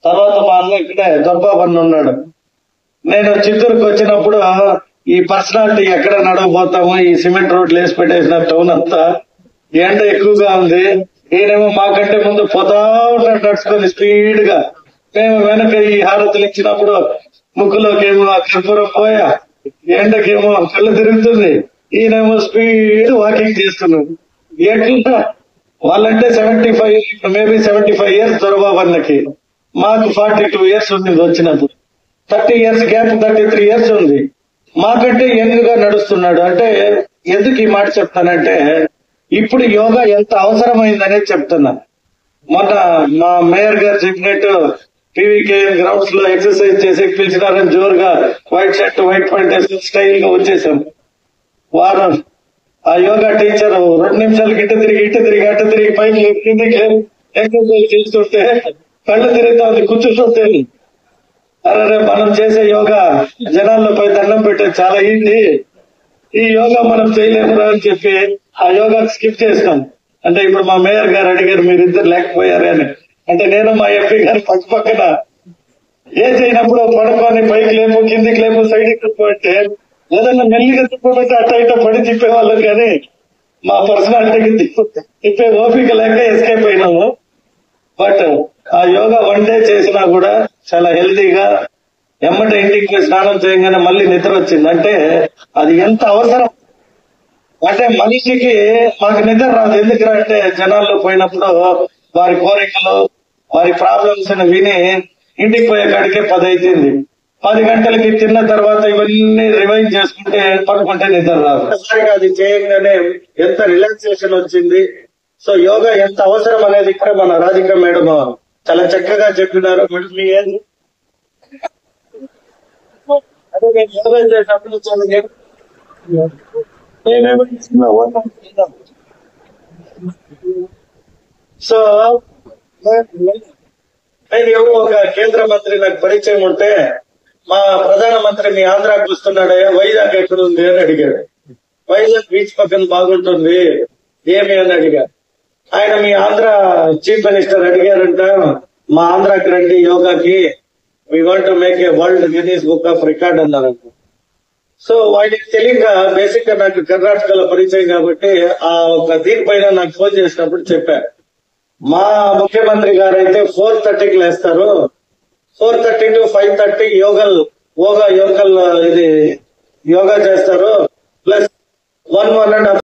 తర్వాత మా అన్న ఇక్కడే దొబ్బాబన్న ఉన్నాడు. నేను చిత్తూరుకు వచ్చినప్పుడు ఈ పర్సనాలిటీ ఎక్కడ నడవబోతాము, ఈ సిమెంట్ రోడ్లు వేసి పెట్టేసిన టౌన్ అంతా ఎండ ఎక్కువగా ఉంది. ఈయనేమో మాకంటే ముందు పోతా ఉన్నాడు నడుచుకొని స్పీడ్ గా. మేము వెనక ఈ హారతులు ఇచ్చినప్పుడు ముక్కులోకేమో ఆ కర్పూరం పోయా, ఎండకేమో కళ్ళు తిరుగుతుంది. ఈయనేమో స్పీడ్ వాకింగ్ చేస్తున్నాడు. ఎట్లా వాళ్ళంటే 75, మేబీ 75 ఇయర్స్ దొరబాబన్నకి, మాకు 42 ఇయర్స్ ఉంది వచ్చినప్పుడు. 30 ఇయర్స్ గ్యాప్, 33 ఇయర్స్ ఉంది. మాకంటే యంగ్ గా నడుస్తున్నాడు. అంటే ఎందుకు ఈ మాట చెప్తానంటే ఇప్పుడు యోగా ఎంత అవసరమైందనేది చెప్తున్నా. మొన్న మా మేయర్ గారు చెప్పినట్టు పీవీకేఎన్ గ్రౌండ్స్ లో ఎక్సర్సైజ్ చేసి పిలిచినారని జోరుగా వైట్ షర్ట్ వైట్ ప్యాంట్ వేసుకుని స్టైల్ గా వచ్చేసాం. వారం ఆ యోగా టీచర్ 2 నిమిషాలకి ఇటు తిరిగి అటు తిరిగి పైకి కిందకి ఎక్సర్సైజ్ చేస్తుంటే కళ్ళు తిరుగుతా ఉంది, కూర్చుంటే అరే మనం చేసే యోగా జనాల్లో పై దండం పెట్టే చాలా ఈజీ, ఈ యోగా మనం చేయలేమురా అని చెప్పి ఆ యోగా స్కిప్ చేస్తాం. అంటే ఇప్పుడు మా మేయర్ గారు అడిగారు మీరిద్దరు లేకపోయారే అని. అంటే నేను మా ఎంపీ గారు పక్క పక్కన ఏ చేయనప్పుడు పడుకొని పైకి లేపు కిందికి లేపు సైడ్కి తిప్పు అంటే ఏదన్నా మెల్లిగా తిప్పబెట్టి అట్ట ఇట్ట పడి తిప్పేవాళ్ళం, కానీ మా పర్సనాలిటీకి తిప్పే ఓపిక లేక ఎస్కేప్ అయినాము. బట్ ఆ యోగా 1 డే చేసినా కూడా చాలా హెల్తీగా ఎమ్మటే ఇంటికి పోయి స్నానం చేయగానే మళ్ళీ నిద్ర వచ్చింది. అంటే అది ఎంత అవసరం. అంటే మనిషికి మాకు నిద్ర రాదు. ఎందుకంటే జనాల్లో పోయినప్పుడు వారి కోరికలు వారి ప్రాబ్లమ్స్ విని ఇంటికి పోయే కాడికే 10 అవుతుంది. 10 గంటలకి తిన్న తర్వాత ఇవన్నీ రివైజ్ చేసుకుంటే పడుకుంటే నిద్ర రాదు. ఒకసారిగా అది చేయగానే ఎంత రిలాక్సేషన్ వచ్చింది. సో యోగా ఎంత అవసరం అనేది ఇక్కడ మన రాధిక మేడం చాలా చక్కగా చెప్పినారు. మీ ఏంది అదే నేను యోగా చేసినప్పుడు సో నేను ఒక కేంద్ర మంత్రి నాకు పరిచయం ఉంటే మా ప్రధానమంత్రి మీ ఆంధ్రాకి వస్తున్నాడయ్యా, వైజాగ్ ఎక్కడ ఉంది అని అడిగాడు. వైజాగ్ బీచ్ పక్కన బాగుంటుంది ఏమి అని అడిగారు. ఆయన మీ ఆంధ్ర చీఫ్ మినిస్టర్ అడిగారంట, మా ఆంధ్రాకి రండి యోగాకి, we want to make a world Guinness book of record అన్నారంట. సో వాటికి తెలియక బేసిక్ గా నాకు కర్ణాటకలో పరిచయం కాబట్టి ఆ ఒక దీనిపైన నాకు ఫోన్ చేసినప్పుడు చెప్పారు, మా ముఖ్యమంత్రి గారు అయితే 4:30కి లేస్తారు, 4:30 to 5:30 యోగా ఇది యోగా చేస్తారు, ప్లస్ 1.5